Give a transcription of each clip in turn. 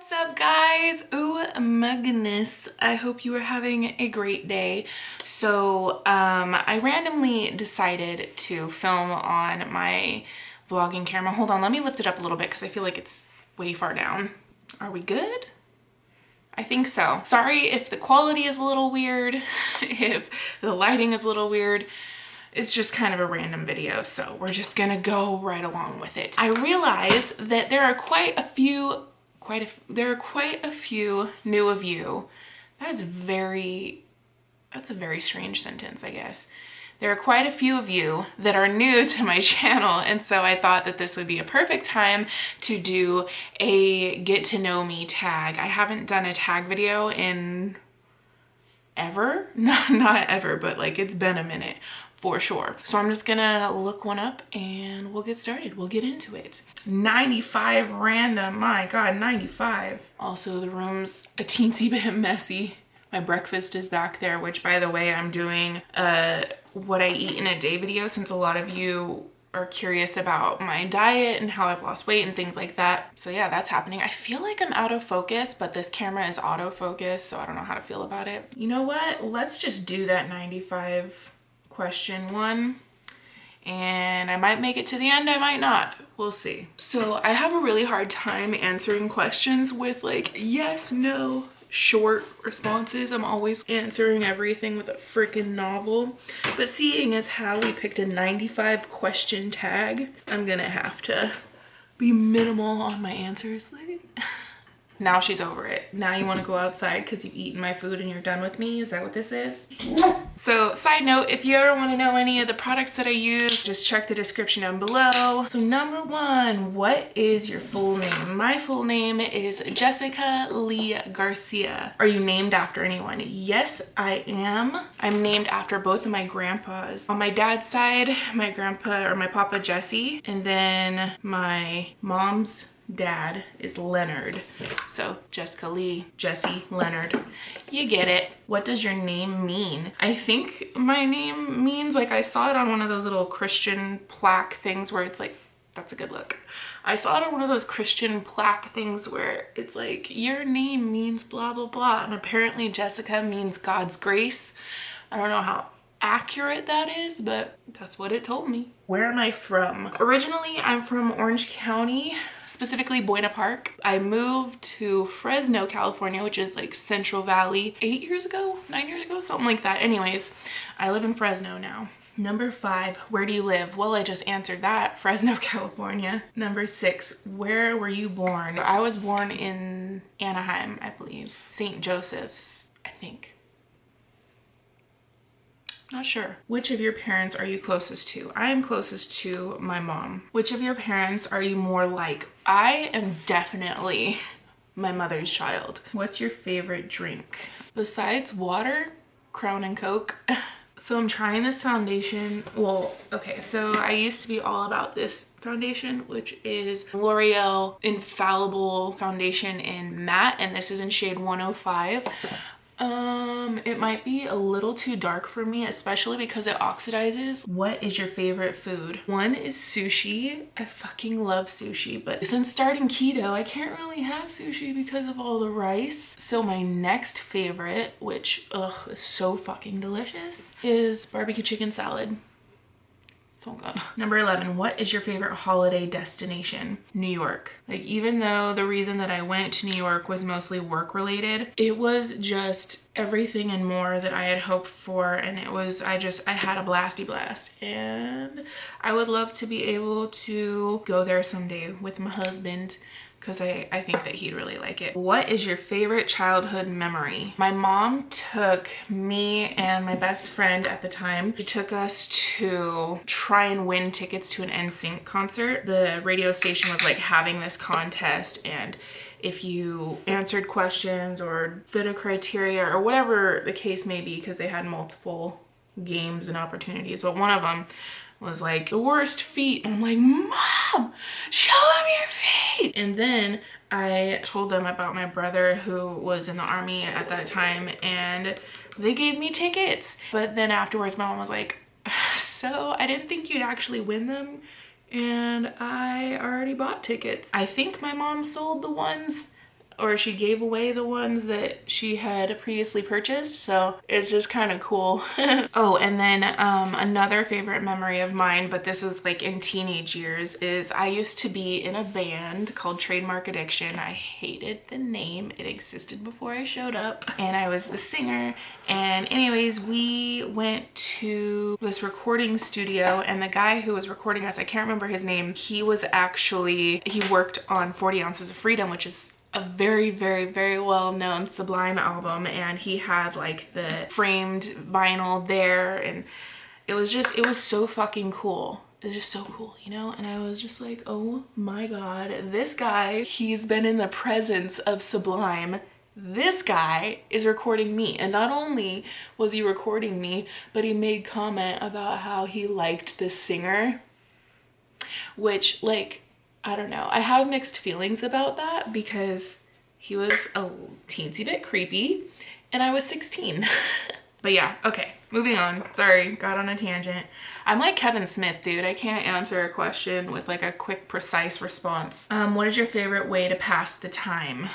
What's up, guys? Oh my goodness, I hope you are having a great day. So I randomly decided to film on my vlogging camera. Hold on, let me lift it up a little bit because I feel like it's way far down. Are we good? I think so. Sorry if the quality is a little weird, if the lighting is a little weird. It's just kind of a random video, so we're just gonna go right along with it. I realize that there are quite a few new of you. That's a very strange sentence, I guess. There are quite a few of you that are new to my channel, and so I thought that this would be a perfect time to do a get to know me tag. I haven't done a tag video in ever. No, not ever, but like it's been a minute for sure. So I'm just gonna look one up and we'll get started. We'll get into it. 95 random, my God, 95. Also, the room's a teensy bit messy. My breakfast is back there, which, by the way, I'm doing what I eat in a day video since a lot of you are curious about my diet and how I've lost weight and things like that. So yeah, that's happening. I feel like I'm out of focus, but this camera is autofocus, so I don't know how to feel about it. You know what? Let's just do that 95 question one. And I might make it to the end, I might not. We'll see. So I have a really hard time answering questions with like yes, no, short responses. I'm always answering everything with a freaking novel. But seeing as how we picked a 95 question tag, I'm gonna have to be minimal on my answers. Now she's over it. Now you want to go outside because you've eaten my food and you're done with me? Is that what this is? So side note, if you ever want to know any of the products that I use, just check the description down below. So number one, what is your full name? My full name is Jessica Lee Garcia. Are you named after anyone? Yes, I am. I'm named after both of my grandpas. On my dad's side, my grandpa or my papa Jesse, and then my mom's dad is Leonard. So Jessica Lee, Jesse, Leonard. You get it. What does your name mean? I think my name means, like, I saw it on one of those little Christian plaque things where it's like, that's a good look. I saw it on one of those Christian plaque things where it's like, your name means blah, blah, blah. And apparently Jessica means God's grace. I don't know how accurate that is, but that's what it told me. Where am I from? Originally, I'm from Orange County, specifically Buena Park. I moved to Fresno, California, which is like Central Valley, 8 years ago, 9 years ago, something like that. Anyways, I live in Fresno now. Number 5, where do you live? Well, I just answered that, Fresno, California. Number 6, where were you born? I was born in Anaheim, I believe. St. Joseph's, I think. Not sure. Which of your parents are you closest to? I am closest to my mom. Which of your parents are you more like? I am definitely my mother's child. What's your favorite drink? Besides water, Crown and Coke. So I'm trying this foundation. Well, okay, so I used to be all about this foundation, which is L'Oreal Infallible Foundation in Matte, and this is in shade 105. It might be a little too dark for me, especially because it oxidizes. What is your favorite food? One is sushi. I fucking love sushi, but since starting keto, I can't really have sushi because of all the rice. So my next favorite, which, ugh, is so fucking delicious, is barbecue chicken salad. So good. Number 11, what is your favorite holiday destination? New York. Like, even though the reason that I went to New York was mostly work related, it was just everything and more that I had hoped for, and it was, I had a blasty blast, and I would love to be able to go there someday with my husband, because I think that he'd really like it. What is your favorite childhood memory? My mom took me and my best friend at the time. She took us to try and win tickets to an NSYNC concert. The radio station was like having this contest, and if you answered questions or fit a criteria or whatever the case may be, because they had multiple games and opportunities, but one of them was like the worst feet. And I'm like, Mom, show them your feet. And then I told them about my brother who was in the army at that time, and they gave me tickets. But then afterwards, my mom was like, so I didn't think you'd actually win them, and I already bought tickets. I think my mom sold the ones or she gave away the ones that she had previously purchased, so it's just kind of cool. Oh, and then another favorite memory of mine, but this was like in teenage years, is I used to be in a band called Trademark Addiction. I hated the name. It existed before I showed up, and I was the singer. And anyways, we went to this recording studio, and the guy who was recording us, I can't remember his name, he worked on 40 Ounces of Freedom, which is a very, very, very well-known Sublime album, and he had like the framed vinyl there, and it was so fucking cool. It was just so cool, you know? And I was just like, oh my God, this guy, he's been in the presence of Sublime. This guy is recording me. And not only was he recording me, but he made comment about how he liked this singer, which, like, I don't know. I have mixed feelings about that because he was a teensy bit creepy and I was 16. But yeah, okay, moving on. Sorry, got on a tangent. I'm like Kevin Smith, dude. I can't answer a question with like a quick, precise response. What is your favorite way to pass the time?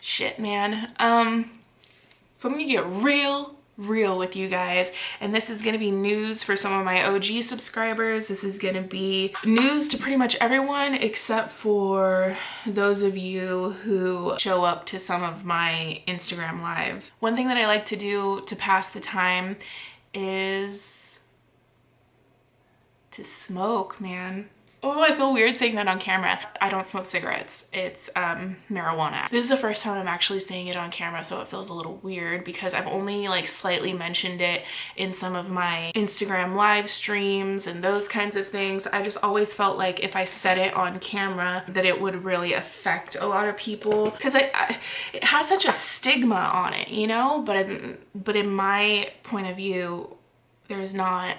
Shit, man. So I'm gonna get real with you guys, and this is gonna be news for some of my OG subscribers. This is gonna be news to pretty much everyone except for those of you who show up to some of my Instagram live. One thing that I like to do to pass the time is to smoke, man. Oh, I feel weird saying that on camera. I don't smoke cigarettes. It's marijuana. This is the first time I'm actually saying it on camera, so it feels a little weird because I've only like slightly mentioned it in some of my Instagram live streams and those kinds of things. I just always felt like if I said it on camera that it would really affect a lot of people because it has such a stigma on it, you know? But in my point of view, there's not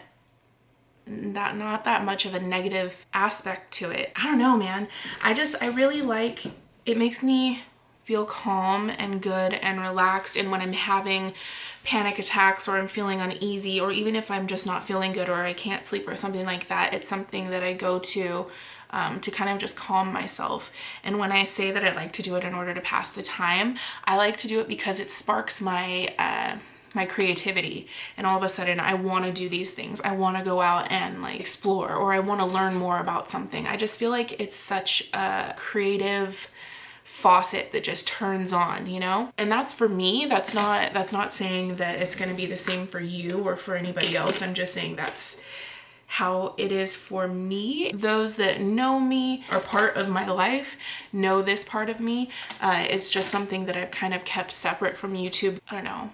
that much of a negative aspect to it. I don't know, man. I really like, it makes me feel calm and good and relaxed. And when I'm having panic attacks or I'm feeling uneasy, or even if I'm just not feeling good or I can't sleep or something like that, it's something that I go to kind of just calm myself. And when I say that I like to do it in order to pass the time, I like to do it because it sparks my creativity, and all of a sudden I want to do these things. I want to go out and like explore, or I want to learn more about something. I just feel like it's such a creative faucet that just turns on, you know? And that's for me. That's not saying that it's going to be the same for you or for anybody else. I'm just saying that's how it is for me. Those that know me, are part of my life, know this part of me. It's just something that I've kind of kept separate from YouTube. I don't know.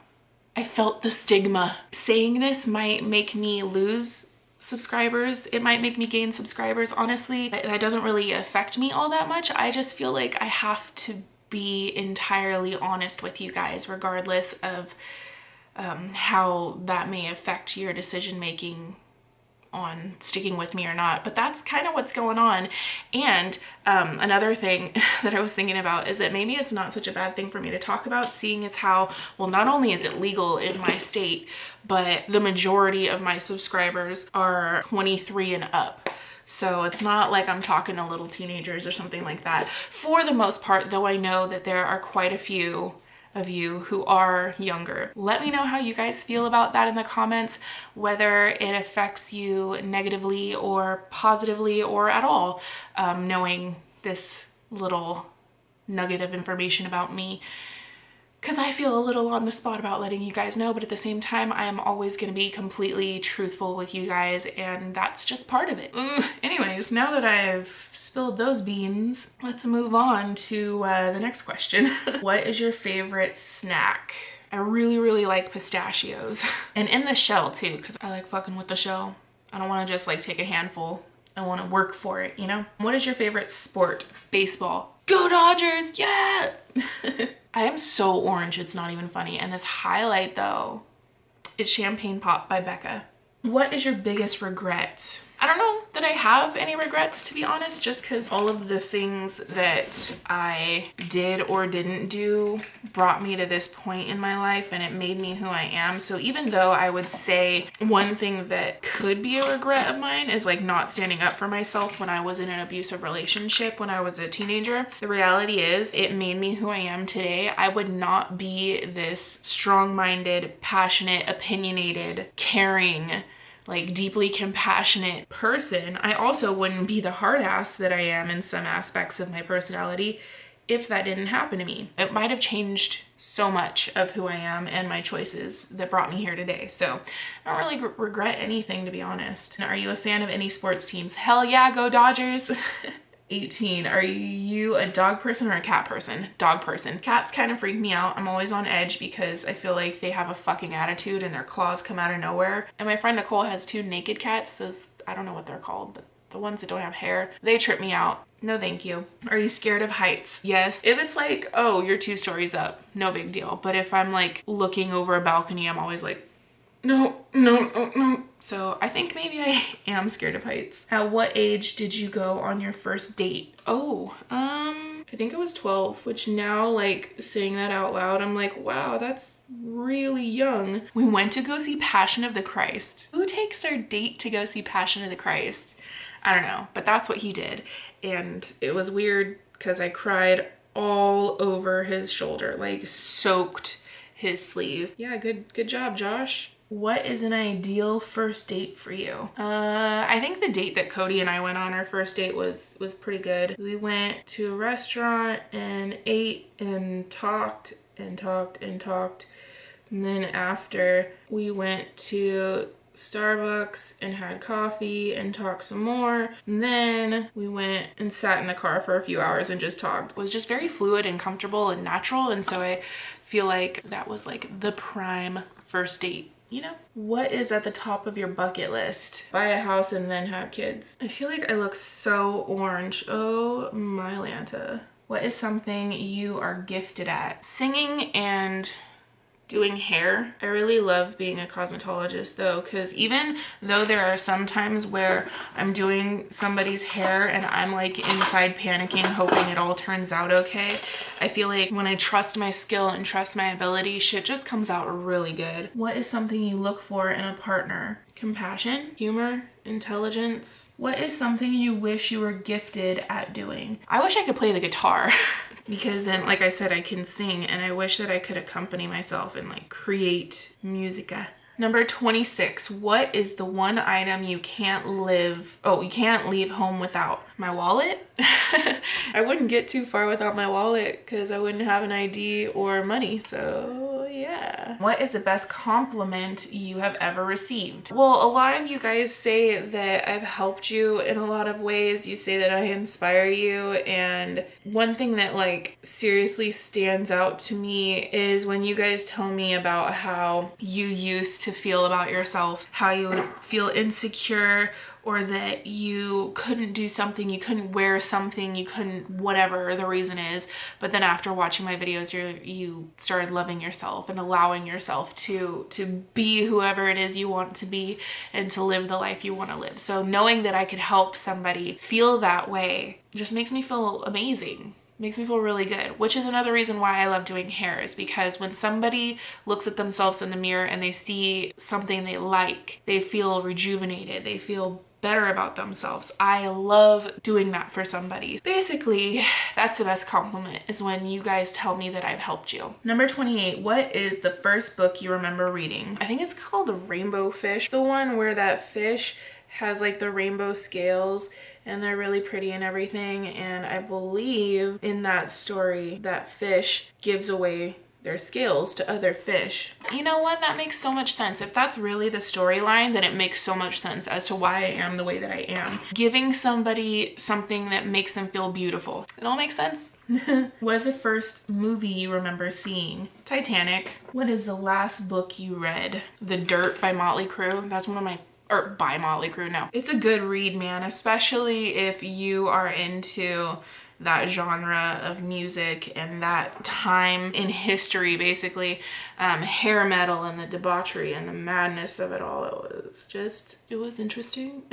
I felt the stigma. Saying this might make me lose subscribers. It might make me gain subscribers. Honestly, that doesn't really affect me all that much. I just feel like I have to be entirely honest with you guys, regardless of how that may affect your decision making on sticking with me or not. But that's kind of what's going on. And another thing that I was thinking about is that maybe it's not such a bad thing for me to talk about, seeing as how, well, not only is it legal in my state, but the majority of my subscribers are 23 and up. So it's not like I'm talking to little teenagers or something like that. For the most part, though, I know that there are quite a few of you who are younger. Let me know how you guys feel about that in the comments, whether it affects you negatively or positively or at all, knowing this little nugget of information about me. Because I feel a little on the spot about letting you guys know, but at the same time, I am always going to be completely truthful with you guys, and that's just part of it. Anyways, now that I've spilled those beans, let's move on to the next question. What is your favorite snack? I really like pistachios. And in the shell too, because I like fucking with the shell. I don't want to just like take a handful. I want to work for it, you know? What is your favorite sport? Baseball. Go Dodgers, yeah! I am so orange, it's not even funny. And this highlight though, is Champagne Pop by Becca. What is your biggest regret? I don't know that I have any regrets, to be honest, just because all of the things that I did or didn't do brought me to this point in my life, and it made me who I am. So even though I would say one thing that could be a regret of mine is like not standing up for myself when I was in an abusive relationship when I was a teenager, the reality is it made me who I am today. I would not be this strong-minded, passionate, opinionated, caring, like deeply compassionate person. I also wouldn't be the hard ass that I am in some aspects of my personality if that didn't happen to me. It might have changed so much of who I am and my choices that brought me here today. So I don't really regret anything, to be honest. Are you a fan of any sports teams? Hell yeah, go Dodgers. 18. Are you a dog person or a cat person? Dog person. Cats kind of freak me out. I'm always on edge because I feel like they have a fucking attitude and their claws come out of nowhere. And my friend Nicole has 2 naked cats. Those, I don't know what they're called, but the ones that don't have hair, they trip me out. No thank you. Are you scared of heights? Yes. If it's like, oh, you're 2 stories up, no big deal. But if I'm like looking over a balcony, I'm always like, no, no, no, no. So I think maybe I am scared of heights. At what age did you go on your first date? Oh, I think it was 12, which now, like, saying that out loud, I'm like, wow, that's really young. We went to go see Passion of the Christ. Who takes their date to go see Passion of the Christ? I don't know, but that's what he did. And it was weird because I cried all over his shoulder, like soaked his sleeve. Yeah, good job, Josh. What is an ideal first date for you? I think the date that Cody and I went on, our first date, was pretty good. We went to a restaurant and ate and talked and talked and talked. And then after, we went to Starbucks and had coffee and talked some more. And then we went and sat in the car for a few hours and just talked. It was just very fluid and comfortable and natural. And so I feel like that was like the prime first date. You know? What is at the top of your bucket list? Buy a house and then have kids. I feel like I look so orange. Oh my Lanta. What is something you are gifted at? Singing and doing hair. I really love being a cosmetologist though, because even though there are some times where I'm doing somebody's hair and I'm like inside panicking, hoping it all turns out okay, I feel like when I trust my skill and trust my ability, shit just comes out really good. What is something you look for in a partner? Compassion, humor, intelligence. What is something you wish you were gifted at doing? I wish I could play the guitar because then, like I said, I can sing, and I wish that I could accompany myself and like create musica. Number 26, what is the one item you can't leave home without? My wallet? I wouldn't get too far without my wallet because I wouldn't have an ID or money, so yeah. What is the best compliment you have ever received? Well, a lot of you guys say that I've helped you in a lot of ways. You say that I inspire you, and one thing that like seriously stands out to me is when you guys tell me about how you used to feel about yourself, how you would feel insecure, or that you couldn't do something, you couldn't wear something, you couldn't, whatever the reason is, but then after watching my videos, you started loving yourself and allowing yourself to be whoever it is you want to be and to live the life you want to live. So knowing that I could help somebody feel that way just makes me feel amazing. Makes me feel really good, which is another reason why I love doing hair, is because when somebody looks at themselves in the mirror and they see something they like, they feel rejuvenated, they feel better about themselves. I love doing that for somebody. Basically, that's the best compliment, is when you guys tell me that I've helped you. Number 28, what is the first book you remember reading? I think it's called Rainbow Fish. The one where that fish has like the rainbow scales and they're really pretty and everything. And I believe in that story, that fish gives away their scales to other fish. You know what? That makes so much sense. If that's really the storyline, then it makes so much sense as to why I am the way that I am. Giving somebody something that makes them feel beautiful. It all makes sense. What is the first movie you remember seeing? Titanic. What is the last book you read? The Dirt by Motley Crue. That's one of my, or by Motley Crue, no. It's a good read, man, especially if you are into that genre of music and that time in history, basically. Hair metal and the debauchery and the madness of it all. It was interesting.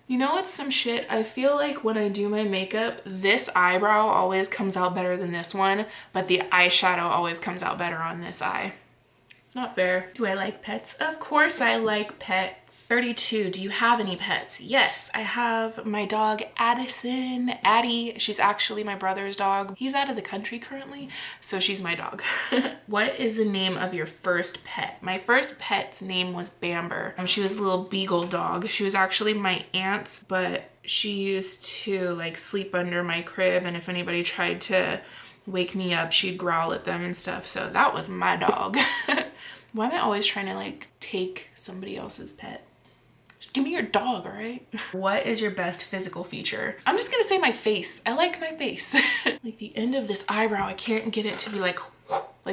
You know what's some shit? I feel like when I do my makeup, this eyebrow always comes out better than this one, but the eyeshadow always comes out better on this eye. It's not fair. Do I like pets? Of course I like pets. 32, do you have any pets? Yes, I have my dog Addison, Addie. She's actually my brother's dog. He's out of the country currently, so she's my dog. What is the name of your first pet? My first pet's name was Bamber. She was a little beagle dog. She was actually my aunt's, but she used to like sleep under my crib, and if anybody tried to wake me up, she'd growl at them and stuff. So that was my dog. Why am I always trying to like take somebody else's pet? Just give me your dog, all right? What is your best physical feature? I'm just gonna say my face. I like my face. Like the end of this eyebrow, I can't get it to be like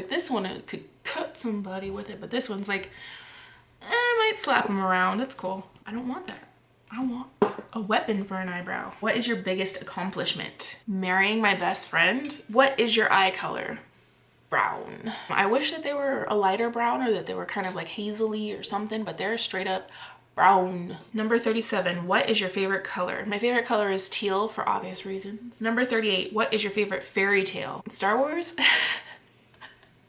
this one, it could cut somebody with it, but this one's like, I might slap him around. It's cool. I don't want that. I want a weapon for an eyebrow. What is your biggest accomplishment? Marrying my best friend. What is your eye color? Brown. I wish that they were a lighter brown or that they were kind of like hazily or something, but they're straight up brown. Number 37, what is your favorite color? My favorite color is teal for obvious reasons. Number 38, what is your favorite fairy tale? Star Wars?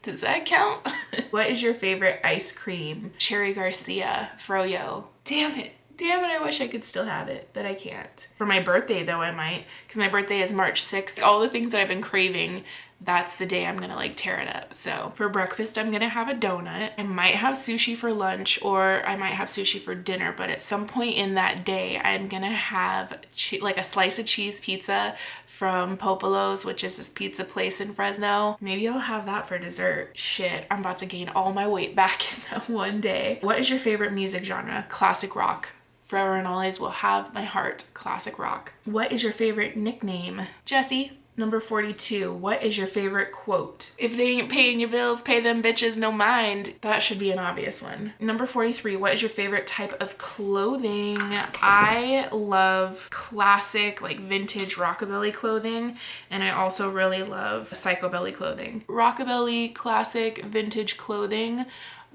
Does that count? What is your favorite ice cream? Cherry Garcia, Froyo. Damn it. Damn it, I wish I could still have it, but I can't. For my birthday though, I might, because my birthday is March 6th. All the things that I've been craving, that's the day I'm gonna like tear it up. So for breakfast, I'm gonna have a donut. I might have sushi for lunch, or I might have sushi for dinner, but at some point in that day, I'm gonna have like a slice of cheese pizza from Popolo's, which is this pizza place in Fresno. Maybe I'll have that for dessert. Shit, I'm about to gain all my weight back in that one day. What is your favorite music genre? Classic rock. Forever and always will have my heart. Classic rock. What is your favorite nickname? Jessie. Number 42, what is your favorite quote? If they ain't paying your bills, pay them bitches no mind. That should be an obvious one. Number 43, what is your favorite type of clothing? I love classic, like vintage rockabilly clothing, and I also really love psychobilly clothing. Rockabilly, classic, vintage clothing,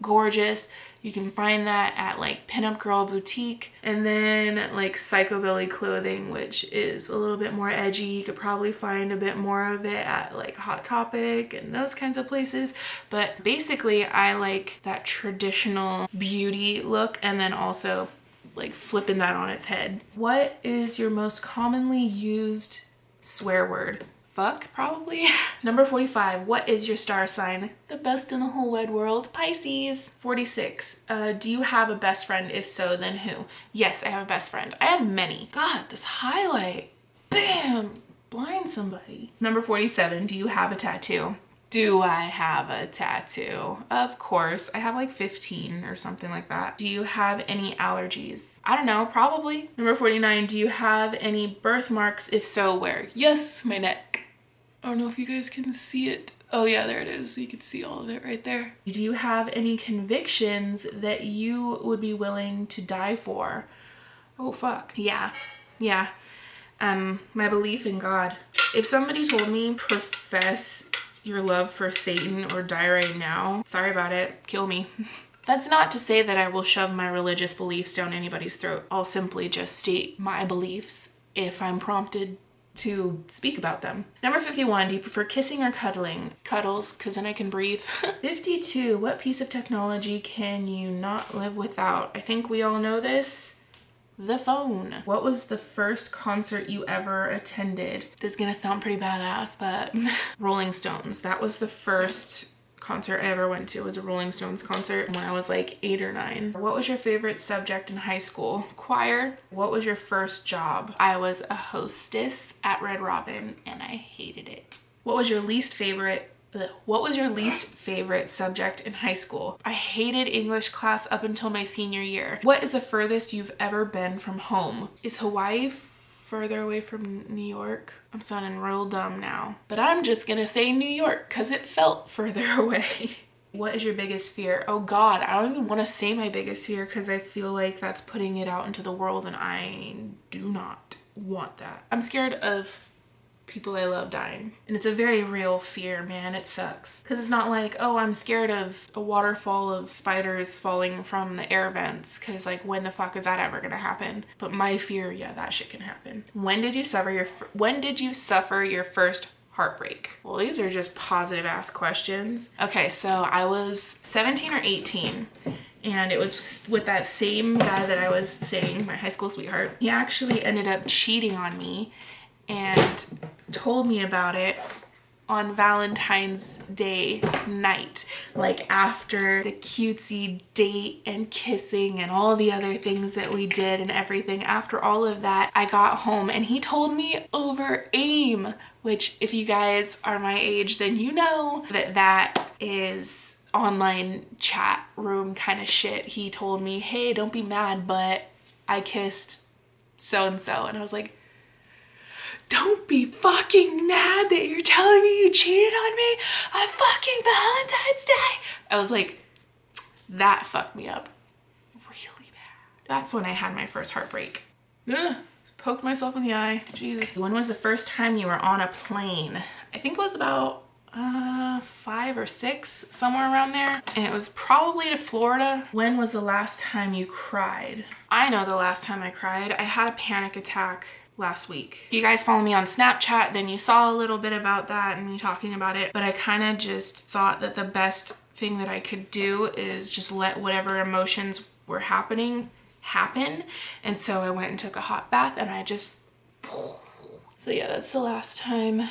gorgeous. You can find that at like Pinup Girl Boutique, and then like psychobilly clothing, which is a little bit more edgy. You could probably find a bit more of it at like Hot Topic and those kinds of places. But basically I like that traditional beauty look, and then also like flipping that on its head. What is your most commonly used swear word? Fuck, probably. Number 45, what is your star sign? The best in the whole wide world, Pisces. 46, do you have a best friend? If so, then who? Yes, I have a best friend. I have many. God, this highlight, bam, blind somebody. Number 47, do you have a tattoo? Do I have a tattoo? Of course. I have like 15 or something like that. Do you have any allergies? I don't know, probably. Number 49, do you have any birthmarks? If so, where? Yes, my neck. I don't know if you guys can see it. Oh yeah, there it is. You can see all of it right there. Do you have any convictions that you would be willing to die for? Oh fuck. Yeah. My belief in God. If somebody told me profess your love for Satan or die right now, sorry about it, kill me. That's not to say that I will shove my religious beliefs down anybody's throat. I'll simply just state my beliefs if I'm prompted to speak about them. Number 51, do you prefer kissing or cuddling? Cuddles, because then I can breathe. 52, what piece of technology can you not live without? I think we all know this. The phone. What was the first concert you ever attended? This is gonna sound pretty badass, but Rolling Stones. That was the first concert I ever went to. It was a Rolling Stones concert when I was like 8 or 9. What was your favorite subject in high school? Choir. What was your first job? I was a hostess at Red Robin and I hated it. What was your least favorite subject in high school? I hated English class up until my senior year. What is the furthest you've ever been from home? Is Hawaii further away from New York? I'm sounding real dumb now, but I'm just gonna say New York because it felt further away. What is your biggest fear? Oh God, I don't even want to say my biggest fear because I feel like that's putting it out into the world and I do not want that. I'm scared of people I love dying. And it's a very real fear, man. It sucks. Because it's not like, oh, I'm scared of a waterfall of spiders falling from the air vents. Because like, when the fuck is that ever gonna happen? But my fear, yeah, that shit can happen. When did you suffer your first heartbreak? Well, these are just positive ass questions. Okay, so I was 17 or 18. And it was with that same guy that I was saying, my high school sweetheart. He actually ended up cheating on me and told me about it on Valentine's Day night, like after the cutesy date and kissing and all the other things that we did and everything. After all of that, I got home and he told me over AIM, which if you guys are my age, then you know that that is online chat room kind of shit. He told me, hey, don't be mad, but I kissed so-and-so. And I was like, don't be fucking mad that you're telling me you cheated on me on fucking Valentine's Day. I was like, that fucked me up really bad. That's when I had my first heartbreak. Ugh, poked myself in the eye. Jesus. When was the first time you were on a plane? I think it was about 5 or 6, somewhere around there. And it was probably to Florida. When was the last time you cried? I know the last time I cried. I had a panic attack last week. If you guys follow me on Snapchat, then you saw a little bit about that and me talking about it. But I kind of just thought that the best thing that I could do is just let whatever emotions were happening happen. And so I went and took a hot bath and I just... So yeah, that's the last time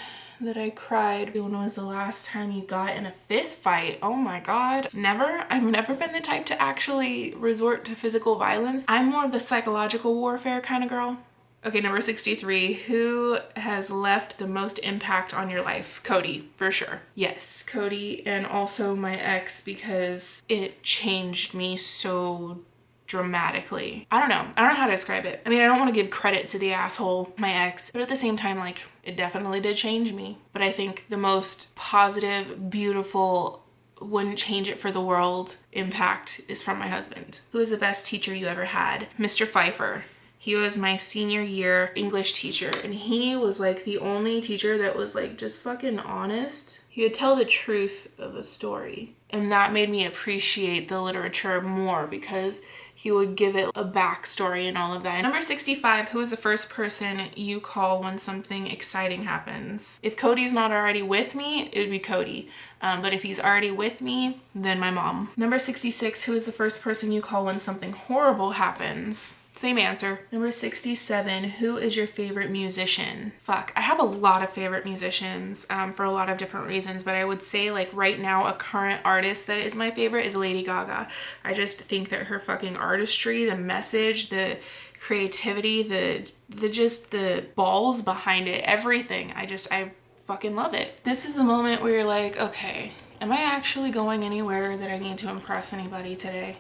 that I cried. When was the last time you got in a fist fight? Oh my god. Never. I've never been the type to actually resort to physical violence. I'm more of the psychological warfare kind of girl. Okay, number 63. Who has left the most impact on your life? Cody, for sure. Yes, Cody, and also my ex, because it changed me so dramatically. I don't know how to describe it. I mean, I don't want to give credit to the asshole, my ex, but at the same time, like, it definitely did change me. But I think the most positive, beautiful, wouldn't change it for the world impact is from my husband. Who is the best teacher you ever had? Mr. Pfeiffer. He was my senior year English teacher, and he was like the only teacher that was like just fucking honest. He would tell the truth of a story, and that made me appreciate the literature more because he would give it a backstory and all of that. Number 65, who is the first person you call when something exciting happens? If Cody's not already with me, it would be Cody. But if he's already with me, then my mom. Number 66, who is the first person you call when something horrible happens? Same answer. Number 67, who is your favorite musician? Fuck, I have a lot of favorite musicians for a lot of different reasons, but I would say like right now a current artist that is my favorite is Lady Gaga. I just think that her fucking artistry, the message, the creativity, the balls behind it, everything. I fucking love it. This is the moment where you're like, okay, am I actually going anywhere that I need to impress anybody today?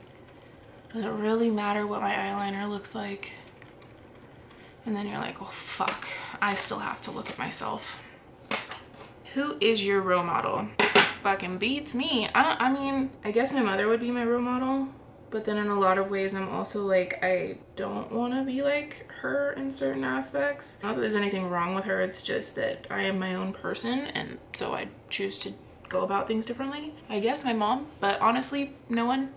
Does it really matter what my eyeliner looks like? And then you're like, oh fuck, I still have to look at myself. Who is your role model? Fucking beats me. I mean, I guess my mother would be my role model, but then in a lot of ways I'm also like, I don't want to be like her in certain aspects. Not that there's anything wrong with her, it's just that I am my own person, and so I choose to go about things differently. I guess my mom, but honestly, no one.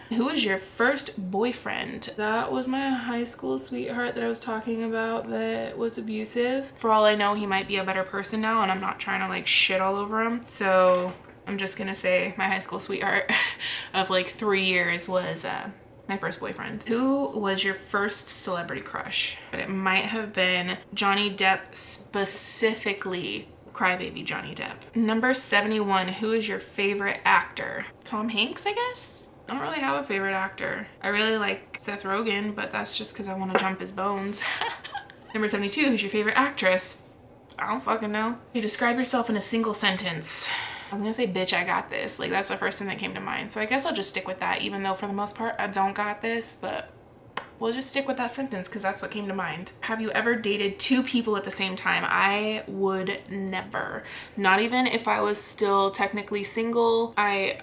Who was your first boyfriend? That was my high school sweetheart that I was talking about that was abusive. For all I know, he might be a better person now, and I'm not trying to like shit all over him. So I'm just gonna say my high school sweetheart of like 3 years was my first boyfriend. Who was your first celebrity crush? But it might have been Johnny Depp, specifically crybaby Johnny Depp. Number 71, who is your favorite actor? Tom Hanks, I guess? I don't really have a favorite actor. I really like Seth Rogen, but that's just because I want to jump his bones. Number 72, who's your favorite actress? I don't fucking know. You describe yourself in a single sentence. I was gonna say, bitch, I got this. Like, that's the first thing that came to mind. So I guess I'll just stick with that, even though for the most part, I don't got this, but we'll just stick with that sentence because that's what came to mind. Have you ever dated 2 people at the same time? I would never. Not even if I was still technically single. I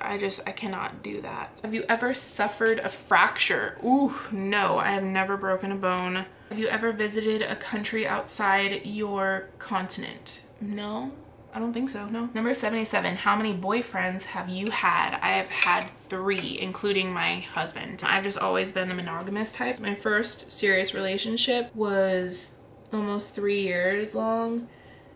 cannot do that. Have you ever suffered a fracture? Ooh, no, I have never broken a bone. Have you ever visited a country outside your continent? No, I don't think so, no. Number 77, how many boyfriends have you had? I have had 3, including my husband. I've just always been the monogamous type. My first serious relationship was almost 3 years long.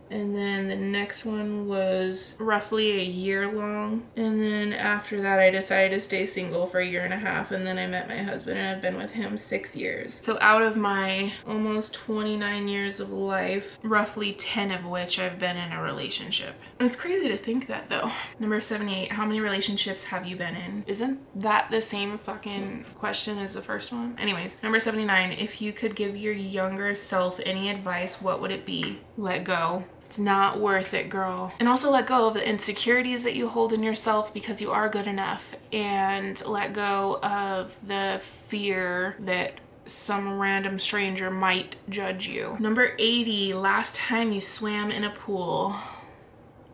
And then the next one was roughly a year long. And then after that, I decided to stay single for a year and a half. And then I met my husband and I've been with him 6 years. So out of my almost 29 years of life, roughly 10 of which I've been in a relationship. It's crazy to think that though. Number 78, how many relationships have you been in? Isn't that the same fucking question as the first one? Anyways, number 79, if you could give your younger self any advice, what would it be? Let go. It's not worth it, girl. And also let go of the insecurities that you hold in yourself because you are good enough, and let go of the fear that some random stranger might judge you. Number 80, last time you swam in a pool.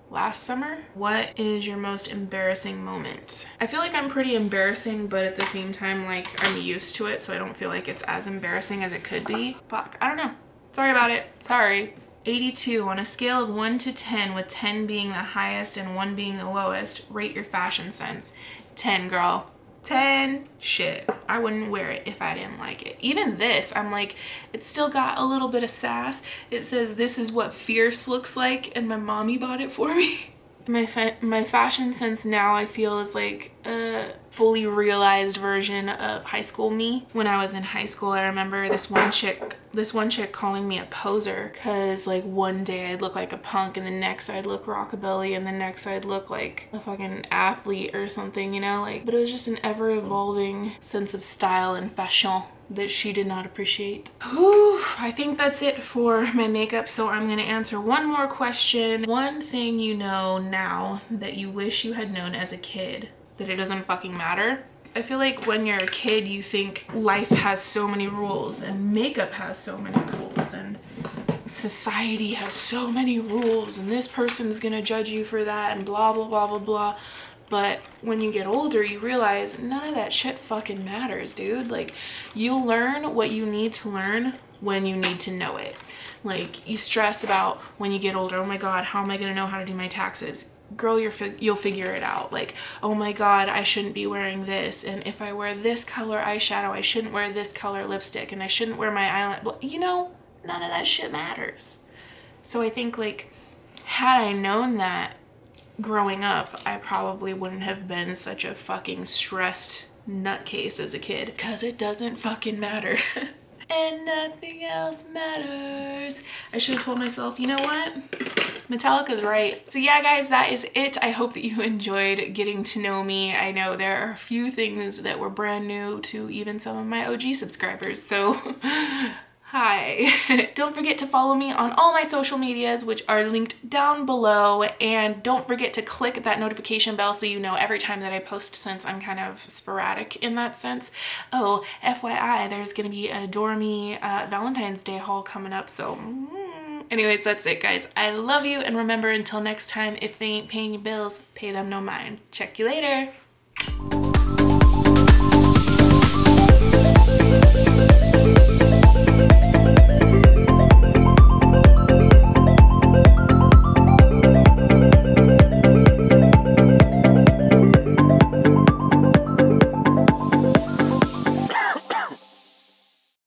Last summer? What is your most embarrassing moment? I feel like I'm pretty embarrassing, but at the same time, like, I'm used to it, so I don't feel like it's as embarrassing as it could be. Fuck, I don't know. Sorry about it. Sorry. 82, on a scale of 1 to 10, with 10 being the highest and 1 being the lowest, rate your fashion sense. 10, girl. 10. Shit, I wouldn't wear it if I didn't like it. Even this, I'm like, it's still got a little bit of sass. It says, this is what fierce looks like, and my mommy bought it for me. My fashion sense now, I feel, is like a fully realized version of high school me. When I was in high school, I remember this one chick calling me a poser because like one day I'd look like a punk and the next I'd look rockabilly and the next I'd look like a fucking athlete or something, you know, like, but it was just an ever evolving sense of style and fashion that she did not appreciate. Whew, I think that's it for my makeup, so I'm gonna answer one more question. One thing you know now that you wish you had known as a kid, that it doesn't fucking matter. I feel like when you're a kid, you think life has so many rules and makeup has so many rules and society has so many rules and this person's gonna judge you for that and blah, blah, blah, blah, blah. But when you get older, you realize none of that shit fucking matters, dude. Like, you'll learn what you need to learn when you need to know it. Like, you stress about when you get older, oh my God, how am I gonna know how to do my taxes? Girl, you'll figure it out. Like, oh my God, I shouldn't be wearing this. And if I wear this color eyeshadow, I shouldn't wear this color lipstick. And I shouldn't wear my eyeliner. You know, none of that shit matters. So I think, like, had I known that growing up, I probably wouldn't have been such a fucking stressed nutcase as a kid, because it doesn't fucking matter. And nothing else matters. I should have told myself, you know what? Metallica's right. So yeah, guys, that is it. I hope that you enjoyed getting to know me. I know there are a few things that were brand new to even some of my OG subscribers, so hi. Don't forget to follow me on all my social medias, which are linked down below, and don't forget to click that notification bell so you know every time that I post, since I'm kind of sporadic in that sense. Oh, FYI, there's gonna be a Adore Me Valentine's Day haul coming up, so anyways, that's it, guys. I love you, and remember, until next time, if they ain't paying your bills, pay them no mind. Check you later.